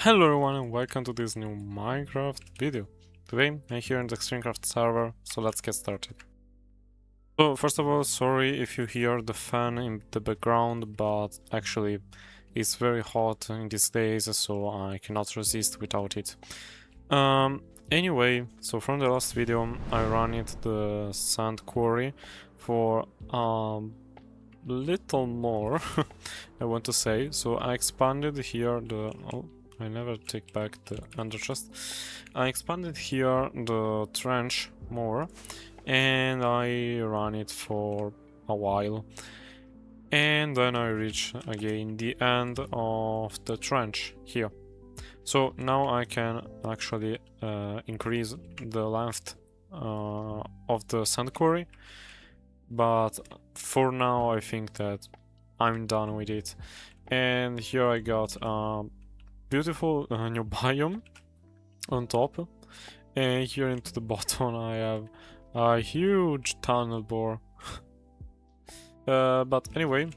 Hello everyone and welcome to this new Minecraft video. Today I'm here in the Extremecraft server, so let's get started. So first of all, sorry if you hear the fan in the background, but actually it's very hot in these days, so I cannot resist without it. Anyway, so from the last video I ran it the sand quarry for little more I want to say. So I expanded here the I never take back the ender chest. I expanded here the trench more and I ran it for a while, and then I reach again the end of the trench here. So now I can actually increase the length of the sand quarry, but for now I think that I'm done with it. And here I got beautiful new biome on top, and here into the bottom I have a huge tunnel bore. But anyway,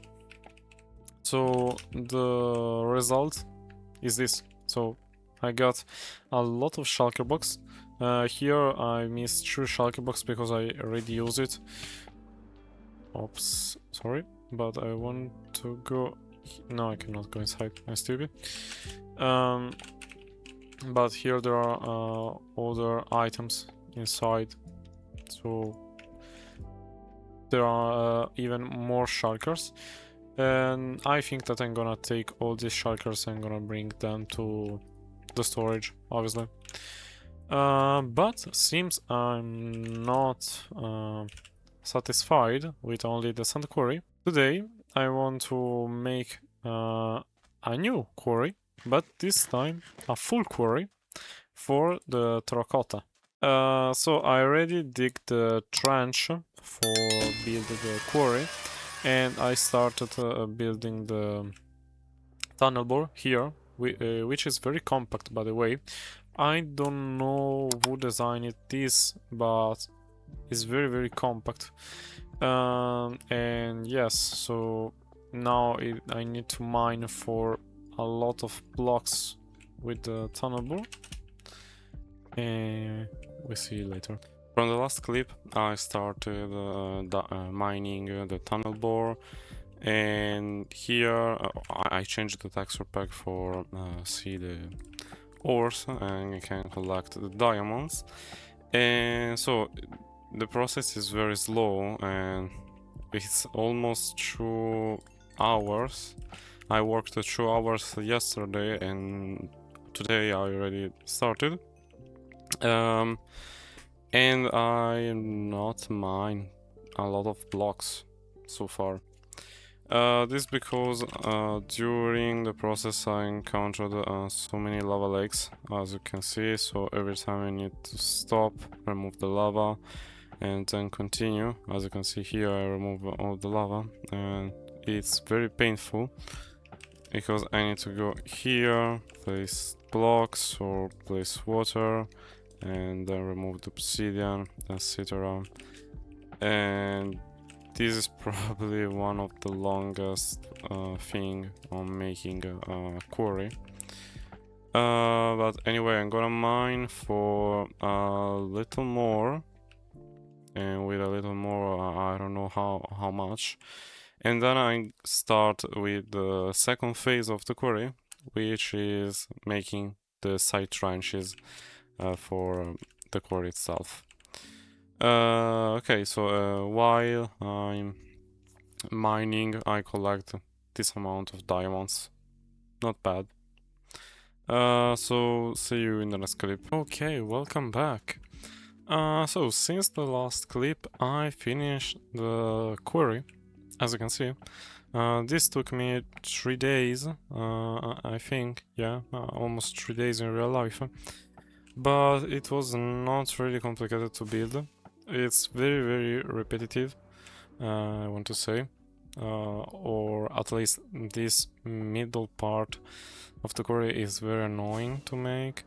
so the result is this. So I got a lot of shulker blocks. Here I missed 2 shulker blocks because I already used it. Oops, sorry, but I want to go. No, I cannot go inside. I'm stupid. But here there are other items inside, so there are even more shulkers, and I think that I'm gonna take all these shulkers and gonna bring them to the storage, obviously. But seems I'm not satisfied with only the sand quarry. Today I want to make a new quarry, but this time a full quarry for the terracotta. So I already dig the trench for building the quarry, and I started building the tunnel bore here, which is very compact, by the way. I don't know who designed this, but it's very compact. And yes, so now I need to mine for a lot of blocks with the tunnel bore, and we'll see you later. From the last clip I started mining the tunnel bore, and here I changed the texture pack for see the ores, and you can collect the diamonds. And so the process is very slow, and it's almost 2 hours. I worked 2 hours yesterday, and today I already started. And I not mine a lot of blocks so far. This because during the process I encountered so many lava lakes, as you can see. So every time I need to stop, remove the lava, and then continue. As you can see here, I remove all the lava, and it's very painful because I need to go here, place blocks or place water, and then remove the obsidian, etc. And this is probably one of the longest thing on making a quarry. But anyway, I'm gonna mine for a little more, and with a little more I don't know how much, and then I start with the second phase of the quarry, which is making the side trenches for the quarry itself. Okay, so while I'm mining I collect this amount of diamonds. Not bad. So see you in the next clip. Okay, welcome back. So since the last clip I finished the quarry, as you can see. This took me 3 days, I think, yeah, almost 3 days in real life. But it was not really complicated to build. It's very repetitive, I want to say. Or at least this middle part of the quarry is very annoying to make.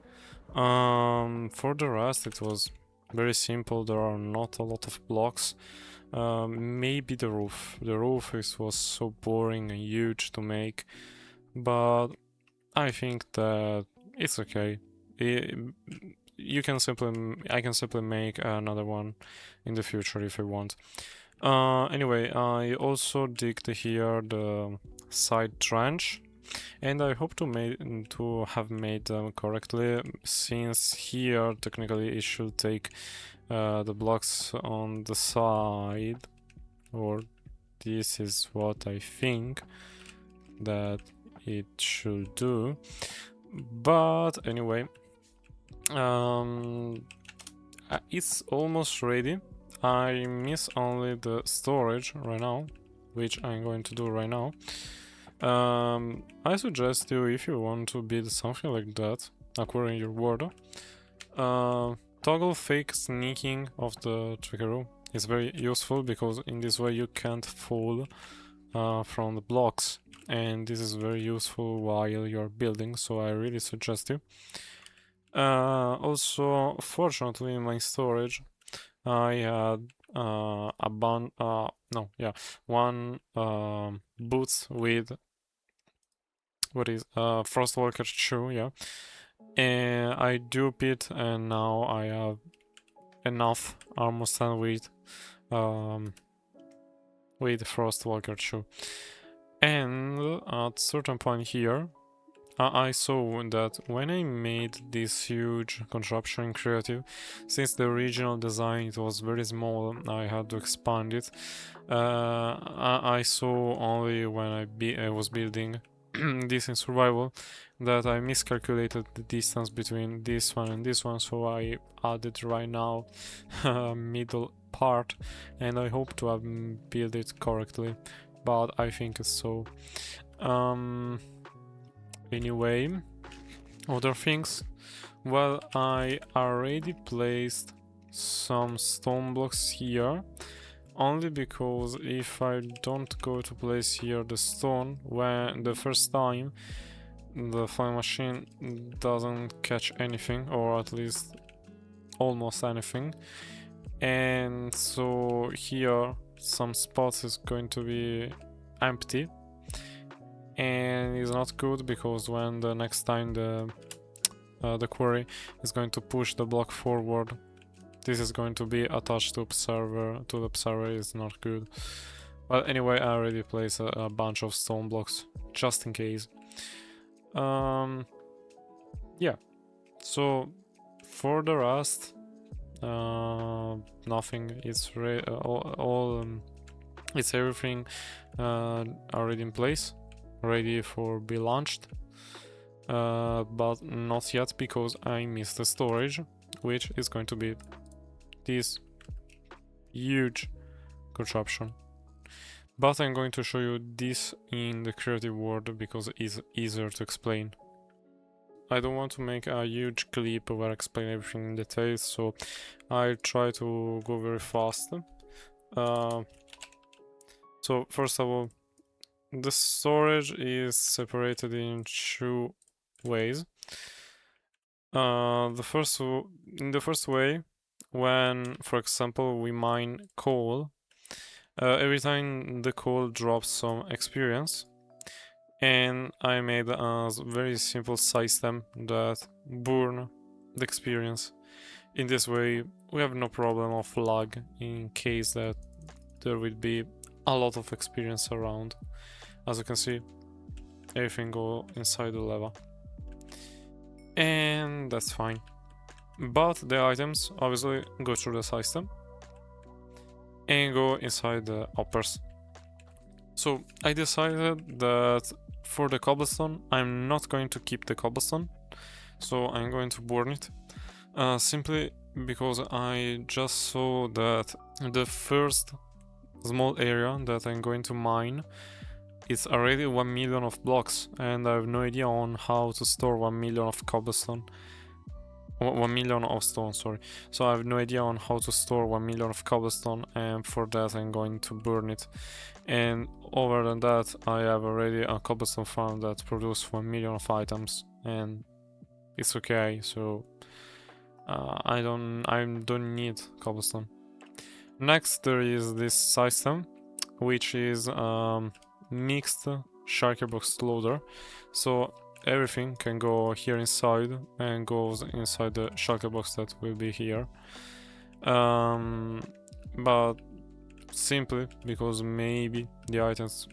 For the rest it was very simple. There are not a lot of blocks. Maybe the roof. The roof was so boring and huge to make, but I think that it's okay. You can I can simply make another one in the future if I want. Anyway, I also digged here the side trench, and I hope to have made them correctly, since here technically it should take the blocks on the side, or this is what I think that it should do. But anyway, it's almost ready. I miss only the storage right now, which I'm going to do right now. I suggest you, if you want to build something like that, acquiring your world, toggle fake sneaking of the trigger is very useful, because in this way you can't fall from the blocks, and this is very useful while you're building, so I really suggest you. Also, fortunately, in my storage, I had one boots with Frostwalker shoe, yeah, and I dupe it, and now I have enough armor stand with Frostwalker shoe. And at certain point here, I saw that when I made this huge contraption in creative, since the original design it was very small, I had to expand it. I saw only when I was building this in survival that I miscalculated the distance between this one and this one, so I added right now a middle part, and I hope to have built it correctly, but I think it's so. Anyway, other things. Well, I already placed some stone blocks here, only because if I don't go to place here the stone when the first time, the flying machine doesn't catch anything, or at least almost anything. And so here some spots is going to be empty, and it's not good, because when the next time the quarry is going to push the block forward, this is going to be attached to the observer. Is not good. But anyway, I already placed a bunch of stone blocks just in case. Yeah, so for the rest, nothing. It's it's everything already in place, ready for be launched, but not yet, because I missed the storage, which is going to be this huge contraption. But I'm going to show you this in the creative world because it's easier to explain. I don't want to make a huge clip where I explain everything in detail, so I'll try to go very fast. So first of all, the storage is separated in two ways. In the first way, when, for example, we mine coal, every time the coal drops some experience, and I made a very simple system that burn the experience. In this way, we have no problem of lag in case that there will be a lot of experience around. As you can see, everything go inside the lava, and that's fine. But the items obviously go through the system and go inside the hoppers. So I decided that for the cobblestone, I'm not going to keep the cobblestone, so I'm going to burn it, simply because I just saw that the first small area that I'm going to mine, it's already 1 million of blocks, and I have no idea on how to store 1 million of cobblestone. 1 million of stone, sorry. So I have no idea on how to store 1 million of cobblestone, and for that I'm going to burn it. And over than that, I have already a cobblestone farm that produces 1 million of items, and it's okay. So I don't need cobblestone. Next, there is this system, which is mixed shulker box loader. So everything can go here inside and goes inside the shulker box that will be here. But simply because maybe the items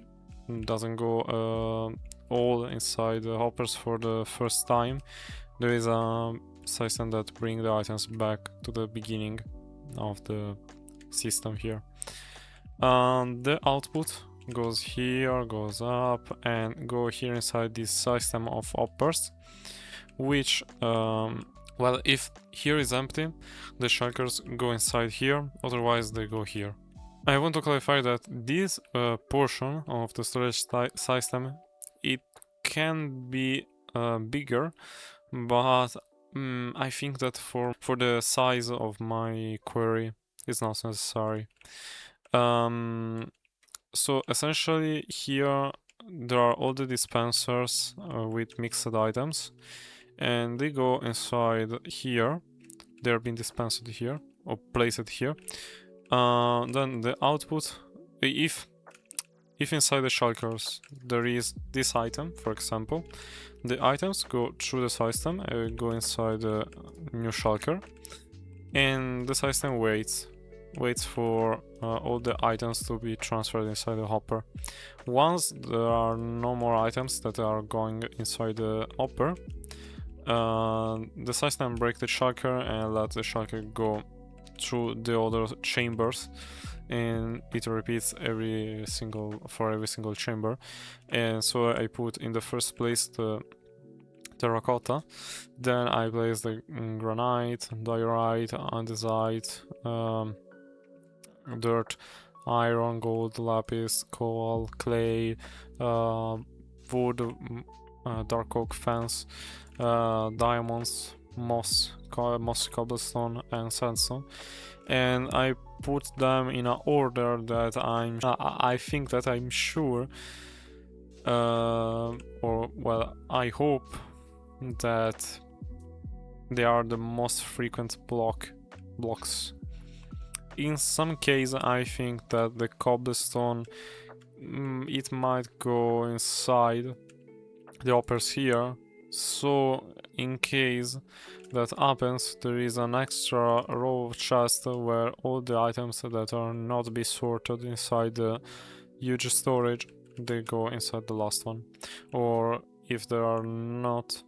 doesn't go all inside the hoppers for the first time, there is a system that bring the items back to the beginning of the system here. The output goes here, goes up, and go here inside this system of hoppers, which well, if here is empty, the shulkers go inside here, otherwise they go here. I want to clarify that this portion of the storage system, it can be bigger, but I think that for the size of my query, it's not necessary. So essentially here there are all the dispensers with mixed items, and they go inside here. They're being dispensed here or placed here. Then the output, if inside the shulkers there is this item, for example, the items go through the system, go inside the new shulker, and the system waits for all the items to be transferred inside the hopper. Once there are no more items that are going inside the hopper, the system breaks the shulker and lets the shulker go through the other chambers, and it repeats every single chamber. And so I put in the first place the terracotta, then I place the granite, diorite, andesite, dirt, iron, gold, lapis, coal, clay, wood, dark oak fence, diamonds, moss cobblestone, and sandstone, and I put them in an order that I think that I'm sure, or well, I hope that they are the most frequent blocks. In some case, I think that the cobblestone, it might go inside the hoppers here. So in case that happens, there is an extra row of chest where all the items that are not be sorted inside the huge storage, they go inside the last one. Or if there are not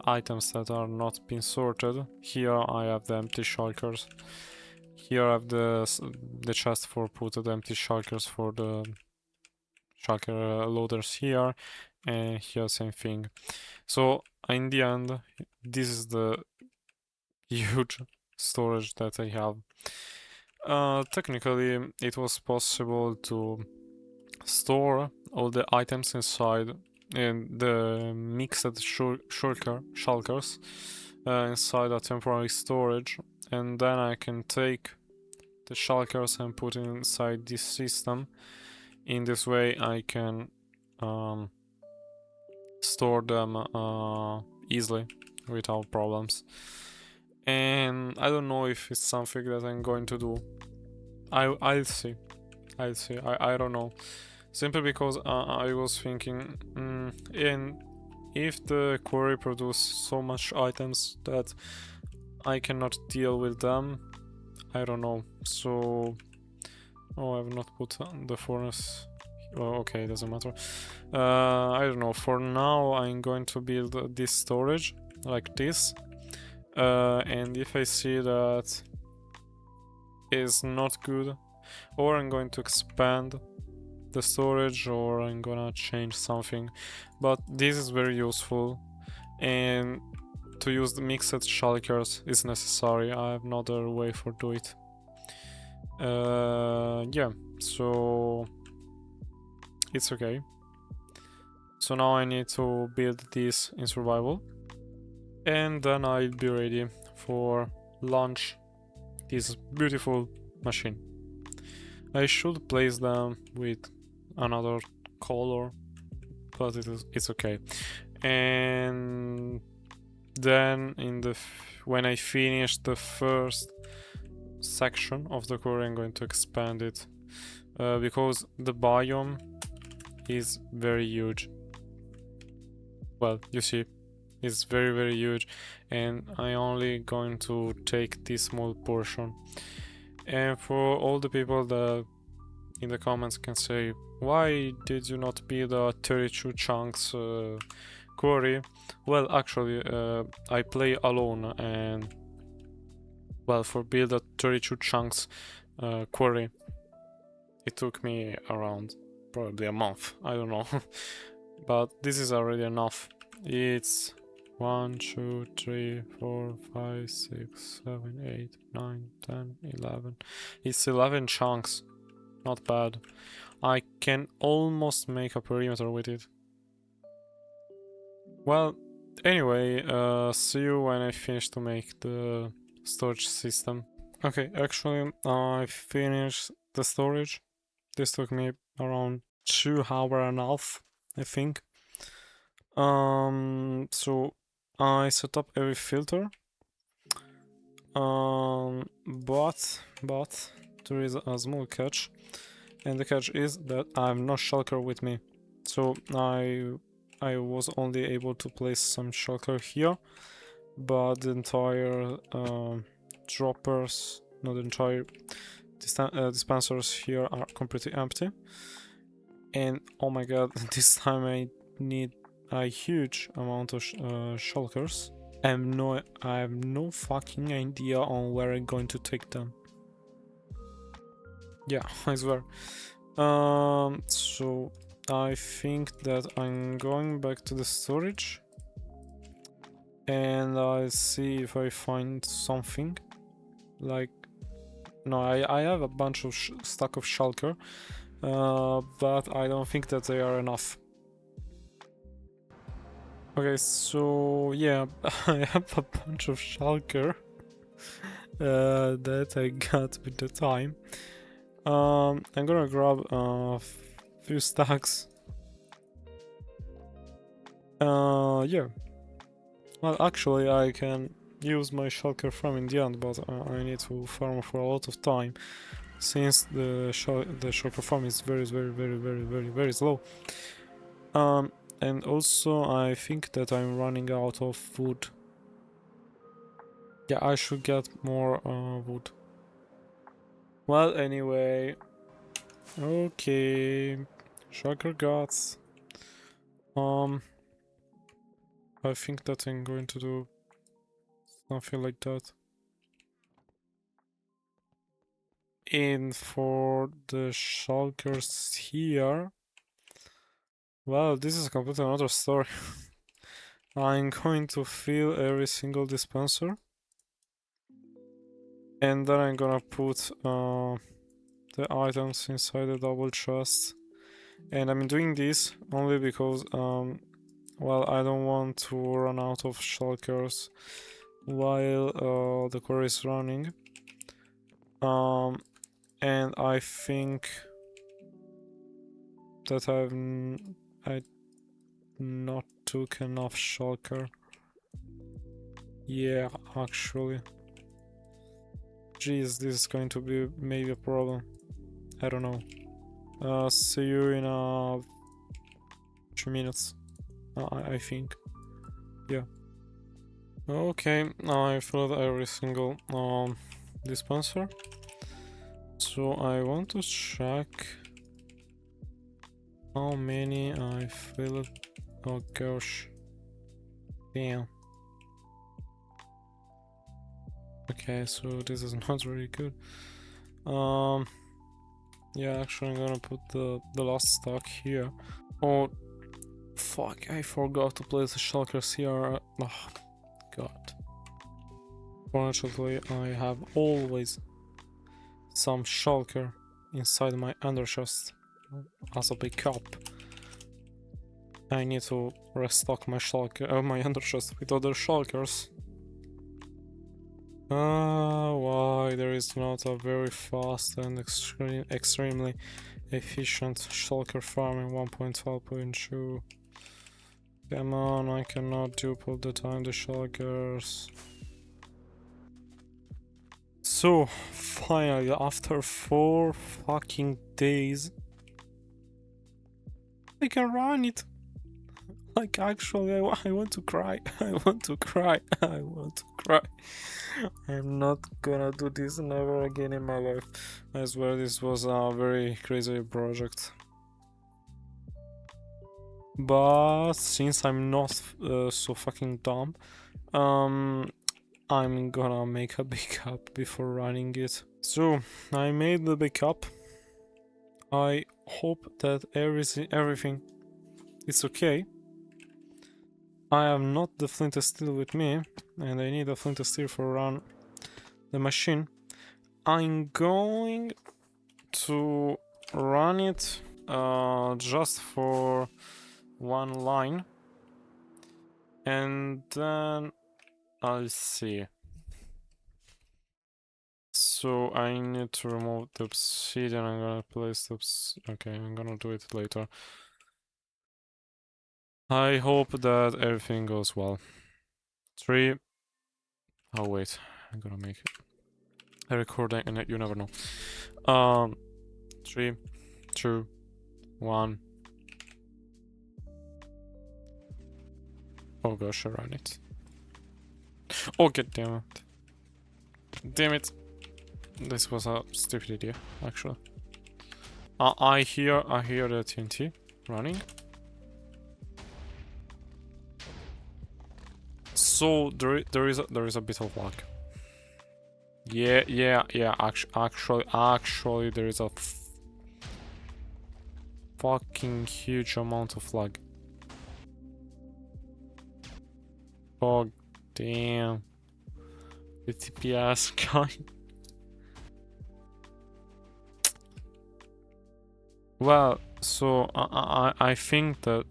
items that are not being sorted, here I have the empty shulkers. Here I have the chest for put the empty shulkers for the shulker loaders here, and here same thing. So in the end, this is the huge storage that I have. Technically, it was possible to store all the items inside in the mixed shulkers inside a temporary storage, and then I can take the shulkers and put it inside this system. In this way I can store them easily without problems. And I don't know if it's something that I'm going to do. I'll see. I don't know. Simply because I was thinking, and if the quarry produces so much items that I cannot deal with them, I don't know. So, oh, I have not put the furnace. Oh, okay, doesn't matter. I don't know. For now, I'm going to build this storage like this. And if I see that is not good, or I'm going to expand the storage, or I'm gonna change something. But this is very useful, and to use the mixed shulkers is necessary. I have no other way for do it. Yeah, so it's okay. So now I need to build this in survival, and then I'll be ready for launch this beautiful machine. I should place them with another color, but it's okay. And then when I finish the first section of the quarry, I'm going to expand it because the biome is very huge. well, you see, it's very, very huge, and I only going to take this small portion. And for all the people that in the comments can say, why did you not build a 32 chunks quarry? Well, actually, I play alone, and well, for build a 32 chunks quarry, it took me around probably a month. I don't know, but this is already enough. It's 1, 2, 3, 4, 5, 6, 7, 8, 9, 10, 11. It's 11 chunks. Not bad. I can almost make a perimeter with it. Well, anyway, see you when I finish to make the storage system. Okay, actually, I finished the storage. This took me around 2 hours and a half, I think. So I set up every filter. But there is a small catch, and the catch is that I have no shulker with me. So I was only able to place some shulker here, but the entire droppers, not the entire dispensers here are completely empty. And oh my god, this time I need a huge amount of shulkers. I have no fucking idea on where I'm going to take them. Yeah, I swear. So I think that I'm going back to the storage, and I'll see if I find something. Like, no, I have a bunch of stack of shulker, but I don't think that they are enough. Okay, so yeah, I have a bunch of shulker that I got with the time. I'm gonna grab a few stacks. Yeah. Well, actually, I can use my shulker farm in the end, but I need to farm for a lot of time, since the shulker farm is very slow. And also I think that I'm running out of wood. Yeah, I should get more wood. Well, anyway, okay, shulker guts. I think that I'm going to do something like that. And for the shulkers here, well, this is completely another story. I'm going to fill every single dispenser, and then I'm gonna put the items inside the double chest. And I'm doing this only because well, I don't want to run out of shulkers while the quarry is running. And I think that I not took enough shulker. Yeah, actually. Jeez, this is going to be maybe a problem. I don't know. See you in 2 minutes. I think. Yeah. Okay, I filled every single dispenser. So I want to check how many I filled. Oh gosh. Damn. Okay, so this is not really good. Yeah, actually I'm gonna put the last stock here. Oh fuck, I forgot to place the shulkers here. Oh god. Fortunately, I have always some shulker inside my under chest as a backup. I need to restock my shulker, my under chest with other shulkers. Why there is not a very fast and extremely efficient shulker farm in 1.12.2? Come on, I cannot dupe all the time the shulkers. So, finally, after 4 fucking days, I can run it. Like, actually, I want to cry. I want to cry. I want to cry. I'm not gonna do this never again in my life. I swear this was a very crazy project. But since I'm not so fucking dumb, I'm gonna make a backup before running it. So I made the backup. I hope that everything is okay. I have not the flint and steel with me, and I need a flint and steel for run the machine. I'm going to run it just for one line, and then I'll see. So I need to remove the obsidian. I'm gonna place the okay, I'm gonna do it later. I hope that everything goes well. 3. Oh wait, I'm gonna make a recording and you never know. 3, 2, 1. Oh gosh, I ran it. Oh god damn it. Damn it. This was a stupid idea, actually. I hear the TNT running. So there is a bit of lag. Yeah. Actually, there is a fucking huge amount of lag. Oh damn. The TPS guy. Well, so I think that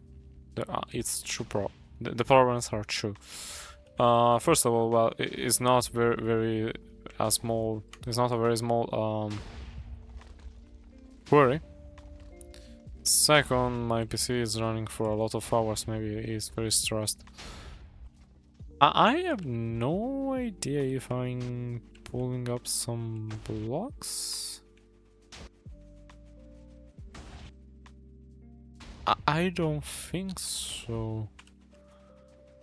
it's true. The problems are true. First of all, well, it's not very a small. It's not a very small quarry. Second, my PC is running for a lot of hours. Maybe he's very stressed. I have no idea if I'm pulling up some blocks. I don't think so.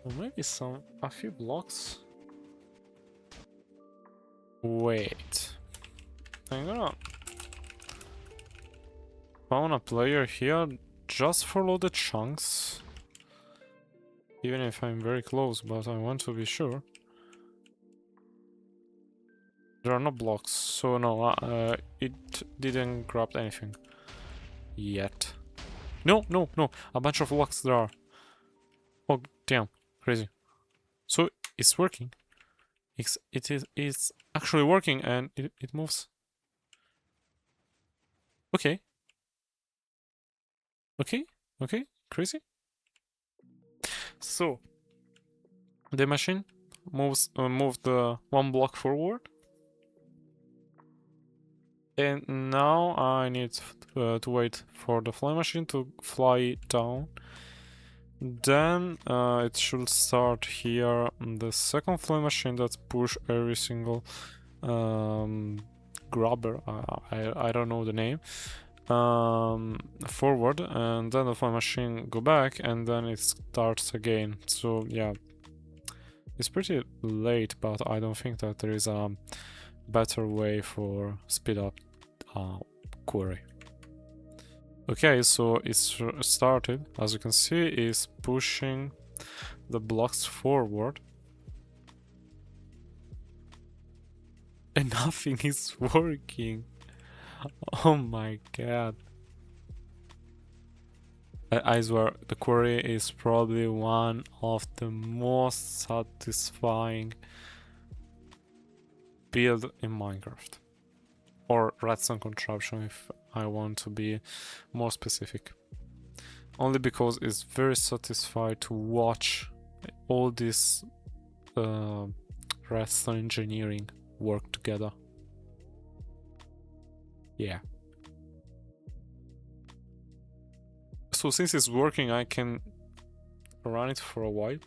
Or maybe a few blocks. Wait. I'm gonna found a player here just for loaded chunks. Even if I'm very close, but I want to be sure. There are no blocks, so no, it didn't grab anything. Yet. No, a bunch of blocks there are. Oh, damn, crazy. So, it's working. It's actually working and it moves. Okay. Okay, crazy. So, the machine moved one block forward. And now I need to wait for the fly machine to fly down. Then it should start here the second fly machine that push every single grabber. I don't know the name. Forward, and then the fly machine go back, and then it starts again. So yeah, it's pretty late, but I don't think that there is a better way for speed up quarry. Okay, so it's started. As you can see, it's pushing the blocks forward. And nothing is working. Oh my god. I swear, the quarry is probably one of the most satisfying build in Minecraft. Or Redstone contraption if I want to be more specific. Only because it's very satisfying to watch all this Redstone engineering work together. Yeah. So since it's working, I can run it for a while.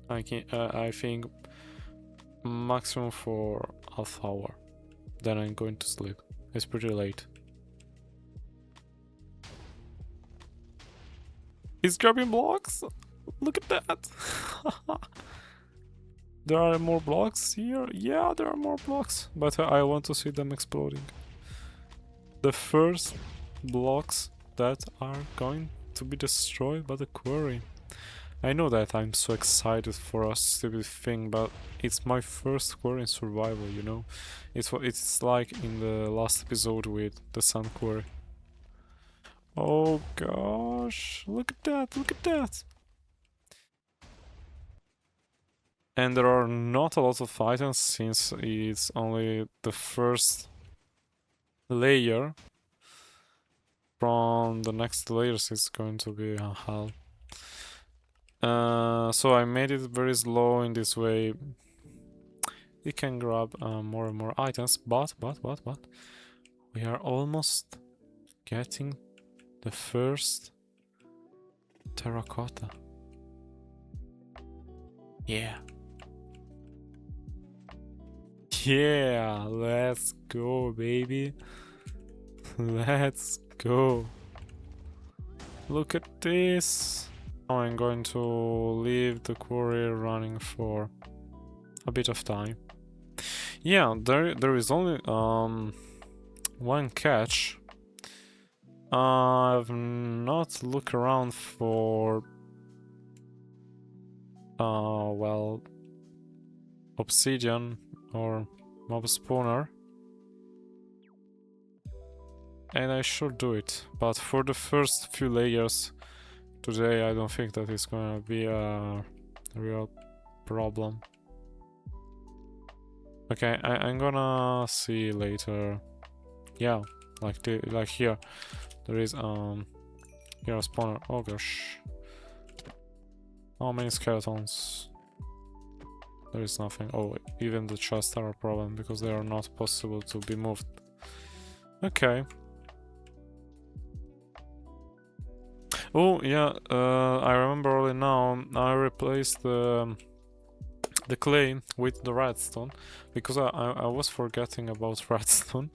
I think maximum for half hour. Then I'm going to sleep. It's pretty late. It's grabbing blocks. Look at that. There are more blocks here. Yeah, there are more blocks, but I want to see them exploding. The first blocks that are going to be destroyed by the quarry. I know that I'm so excited for a stupid thing, but it's my first quarry in survival, you know? It's like in the last episode with the sun quarry. Oh gosh, look at that, look at that! And there are not a lot of items since it's only the first layer. From the next layers it's going to be a hell. So I made it very slow in this way. You can grab more and more items, but we are almost getting the first terracotta. Yeah. Yeah, let's go, baby. Let's go. Look at this. Now I'm going to leave the quarry running for a bit of time. Yeah, there is only one catch. I've not looked around for well, obsidian or mob spawner, and I should do it, but for the first few layers today I don't think that it's gonna be a real problem. Okay, I'm gonna see later. Yeah, like here there is here a spawner. Oh gosh, how many skeletons? There is nothing. Oh, even the chests are a problem because they are not possible to be moved. Okay. Oh yeah, I remember only now. I replaced the clay with the redstone because I was forgetting about redstone,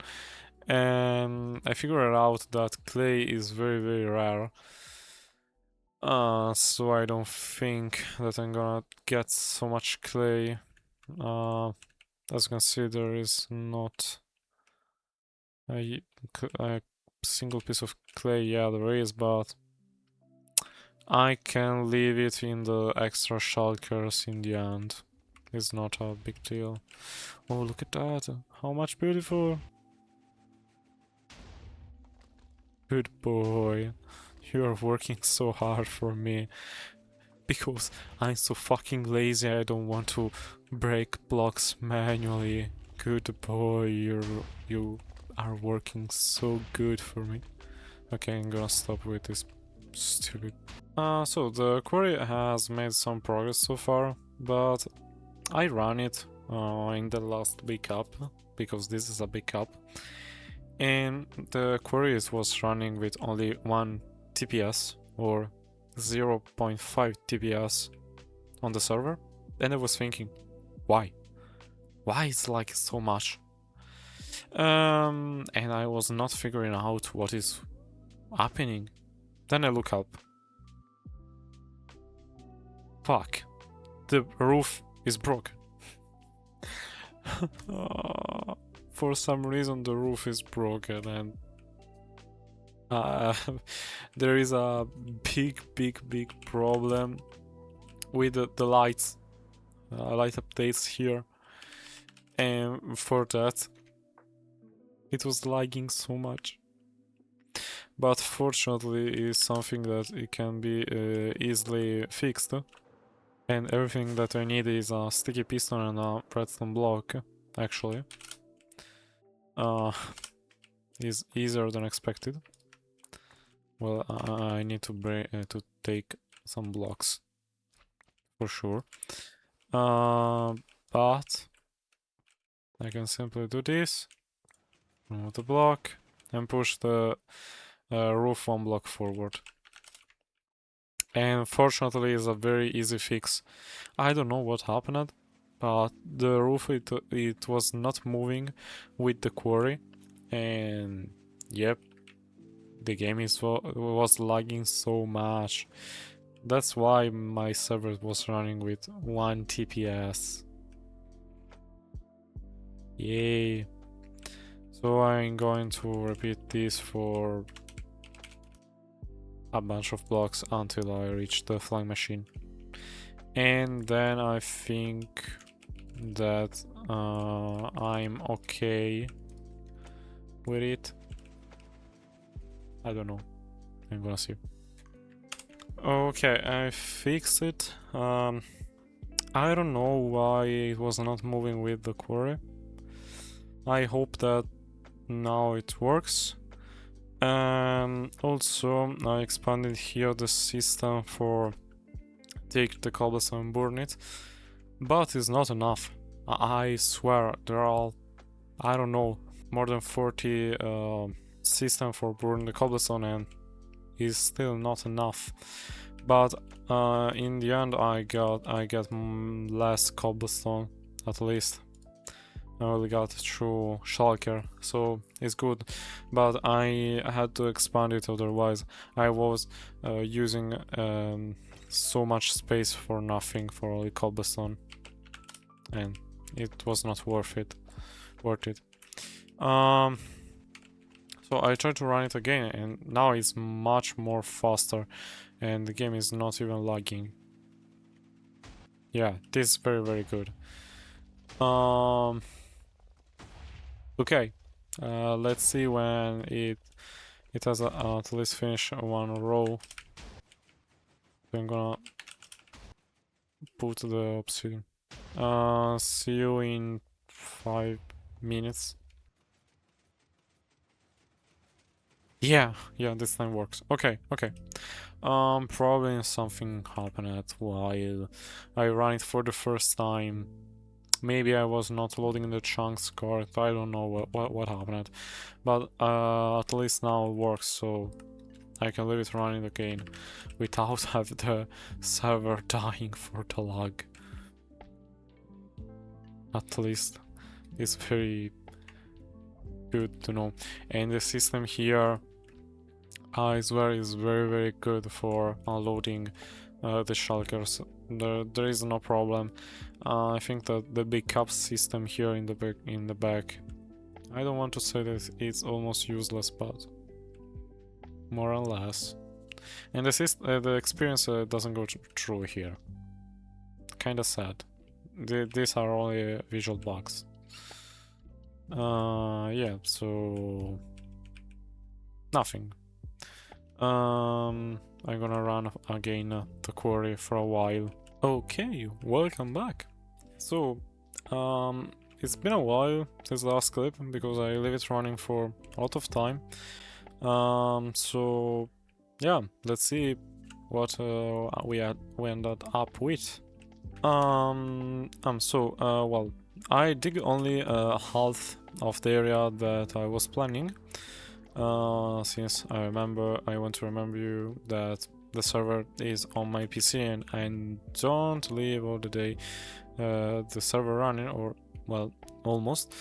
and I figured out that clay is very rare. So I don't think that I'm gonna get so much clay. As you can see, there is not a single piece of clay. Yeah, there is, but I can leave it in the extra shulkers in the end. It's not a big deal. Oh, look at that. How much beautiful. Good boy. You are working so hard for me. Because I'm so fucking lazy, I don't want to break blocks manually. Good boy, you are working so good for me. Okay, I'm gonna stop with this stupid. So the quarry has made some progress so far, but I ran it in the last backup because this is a backup, and the query was running with only 1 TPS or 0.5 TPS on the server, and I was thinking, why? Why it's like so much? And I was not figuring out what is happening. Then I look up. Fuck, the roof is broken. For some reason the roof is broken, and there is a big problem with the lights, light updates here, and for that it was lagging so much. But fortunately it's something that it can be easily fixed, and everything that I need is a sticky piston and a redstone block. Actually, is easier than expected. Well, I need to take some blocks for sure, but I can simply do this, remove the block, and push the roof 1 block forward. And fortunately, it's a very easy fix. I don't know what happened, but the roof it was not moving with the quarry, and yep, the game was lagging so much. That's why my server was running with 1 TPS. Yay. So I'm going to repeat this for a bunch of blocks until I reach the flying machine. And then I think that I'm okay with it. I don't know. I'm gonna see. Okay, I fixed it. I don't know why it was not moving with the quarry. I hope that now it works. Also, I expanded here the system for take the cobblestone and burn it, but it's not enough. I swear there are, I don't know, more than 40 system for burning the cobblestone, and is still not enough. But in the end, I got less cobblestone at least. I only got through shulker, so it's good. But I had to expand it, otherwise I was using so much space for nothing, for only cobblestone, and it was not worth it. So I tried to run it again, and now it's much more faster, and the game is not even lagging. Yeah, this is very, very good. Okay, let's see when it has at least finished one row. So I'm gonna put the obsidian. See you in 5 minutes. Yeah, this time works. Okay. Probably something happened while I ran it for the first time. Maybe I was not loading the chunks card. I don't know what happened, but at least now it works, so I can leave it running again without having the server dying for the lag. At least it's very good to know. And the system here, I swear, is very, very good for unloading the shulkers. There is no problem. I think that the big cap system here in the back, I don't want to say that it's almost useless, but more or less. And the experience doesn't go through here. Kinda sad. These are only visual bugs. Yeah, so nothing. I'm gonna run again the quarry for a while. Okay, welcome back. So, it's been a while since the last clip because I leave it running for a lot of time. So yeah, let's see what we ended up with. Well, I dig only half of the area that I was planning. Since I want to remember you that the server is on my PC and I don't leave all the day the server running, or well, almost.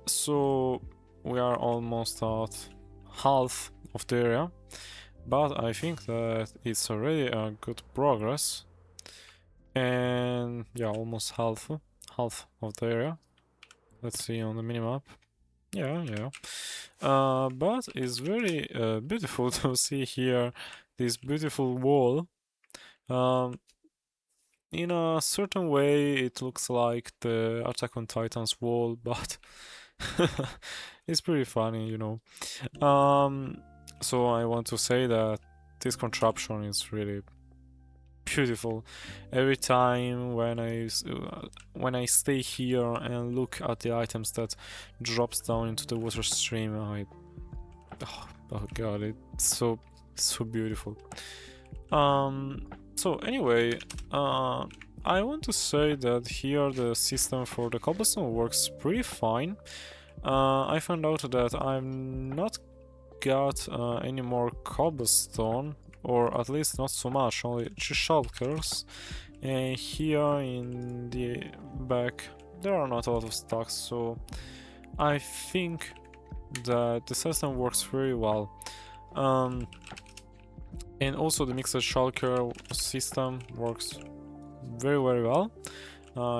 So we are almost at half of the area, but I think that it's already a good progress. And yeah, almost half of the area. Let's see on the minimap. Yeah. But it's very beautiful to see here this beautiful wall. In a certain way, it looks like the Attack on Titan's wall, but it's pretty funny, you know. So I want to say that this contraption is really beautiful. Every time when I stay here and look at the items that drops down into the water stream, oh god, it's so beautiful. So anyway, I want to say that here the system for the cobblestone works pretty fine. I found out that I'm not got any more cobblestone, or at least not so much, only 2 shulkers. And here in the back there are not a lot of stacks, so I think that the system works very well. And also the mixed shulker system works very well.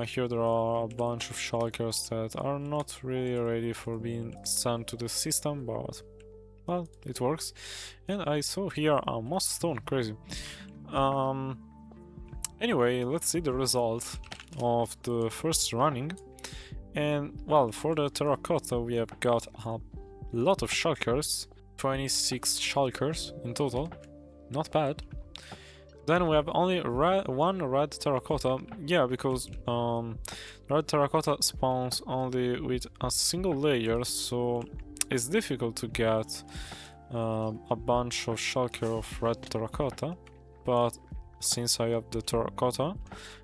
Here there are a bunch of shulkers that are not really ready for being sent to the system, but well, it works. And I saw here a moss stone, crazy. Anyway, let's see the result of the first running. And well, for the terracotta we have got a lot of shulkers, 26 shulkers in total, not bad. Then we have only one red terracotta, yeah, because red terracotta spawns only with a single layer, so it's difficult to get a bunch of shulker of red terracotta, but since I have the terracotta,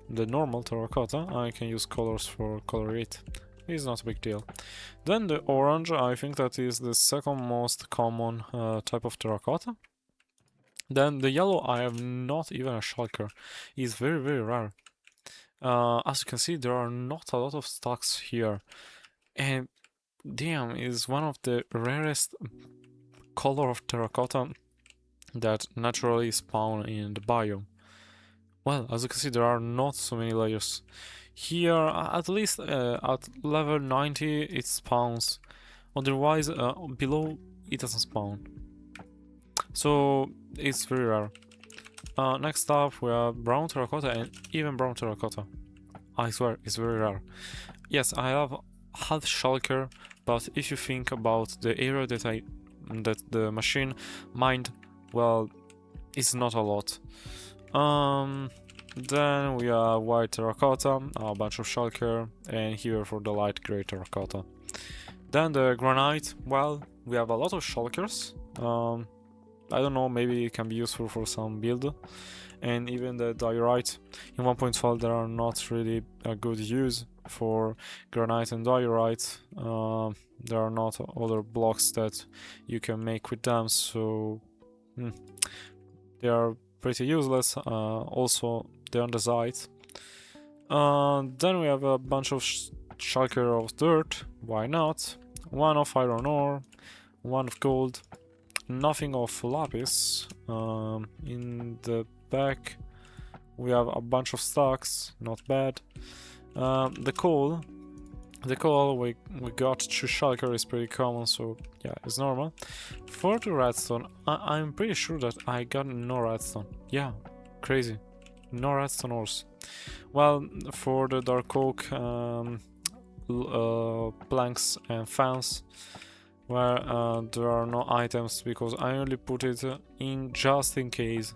the normal terracotta, I can use colors for color it. It's not a big deal. Then the orange, I think that is the second most common type of terracotta. Then the yellow, I have not even a shulker. It's very rare. As you can see, there are not a lot of stocks here. And damn, is one of the rarest color of terracotta that naturally spawn in the biome. Well, as you can see, there are not so many layers. Here, at least at level 90, it spawns. Otherwise, below, it doesn't spawn. So, it's very rare. Next up, we have brown terracotta and even brown terracotta. I swear, it's very rare. Yes, I have half shulker, but if you think about the area that the machine mined, well, it's not a lot. Then we have white terracotta, a bunch of shulker, and here for the light gray terracotta. Then the granite, well, we have a lot of shulkers. I don't know, maybe it can be useful for some build. And even the diorite. In 1.12 there are not really a good use for granite and diorite. There are not other blocks that you can make with them, so they are pretty useless. Also, the andesite. Then we have a bunch of shulker of dirt. Why not? One of iron ore, one of gold, nothing of lapis. In the back we have a bunch of stacks, not bad. The coal we got 2 shulker is pretty common, so yeah, it's normal. For the redstone, I'm pretty sure that I got no redstone. Yeah, crazy, no redstone ores. Well, for the dark oak planks and fans, where there are no items, because I only put it in just in case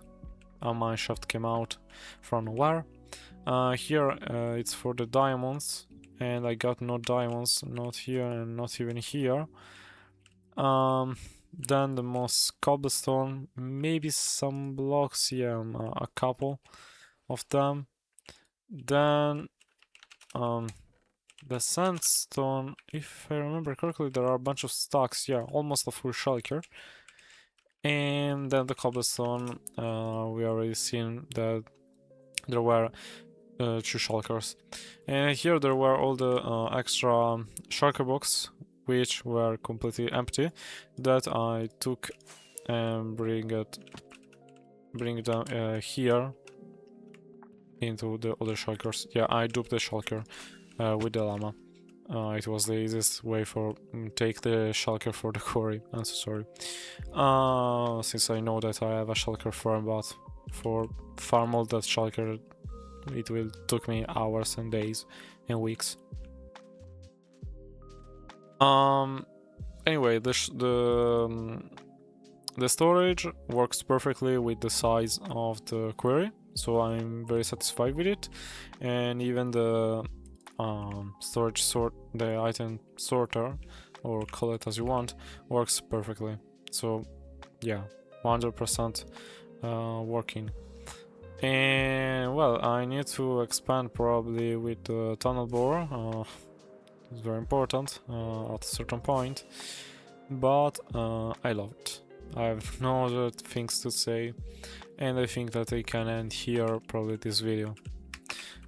a mineshaft came out from nowhere. Here it's for the diamonds, and I got no diamonds, not here and not even here. Then the most cobblestone, maybe some blocks, yeah, a couple of them. Then the sandstone, if I remember correctly, there are a bunch of stacks, yeah, almost a full shulker. And then the cobblestone, we already seen that there were 2 shulkers. And here there were all the extra shulker box, which were completely empty, that I took and bring them here into the other shulkers. Yeah, I duped the shulker with the llama. It was the easiest way for take the shulker for the quarry. I'm so sorry. Since I know that I have a shulker farm, but for farm all that shulker, it will took me hours and days and weeks. Anyway, the storage works perfectly with the size of the quarry, so I'm very satisfied with it. And even the the item sorter, or call it as you want, works perfectly. So yeah, 100% working. And well, I need to expand probably with the tunnel bore. It's very important at a certain point, but I love it. I have no other things to say, and I think that I can end here probably this video.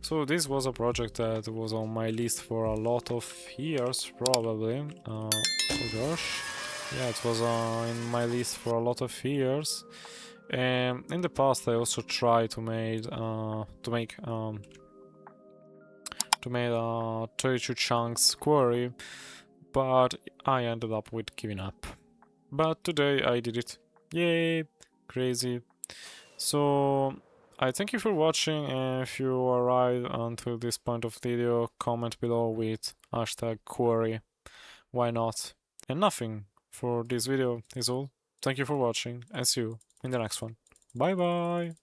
So this was a project that was on my list for a lot of years, probably. Oh gosh. Yeah, it was in my list for a lot of years. In the past, I also tried to make 32 chunks quarry, but I ended up with giving up. But today I did it. Yay! Crazy. So I thank you for watching, and if you arrived until this point of the video, comment below with hashtag quarry. Why not? And nothing for this video is all. Thank you for watching, and see you in the next one. Bye bye!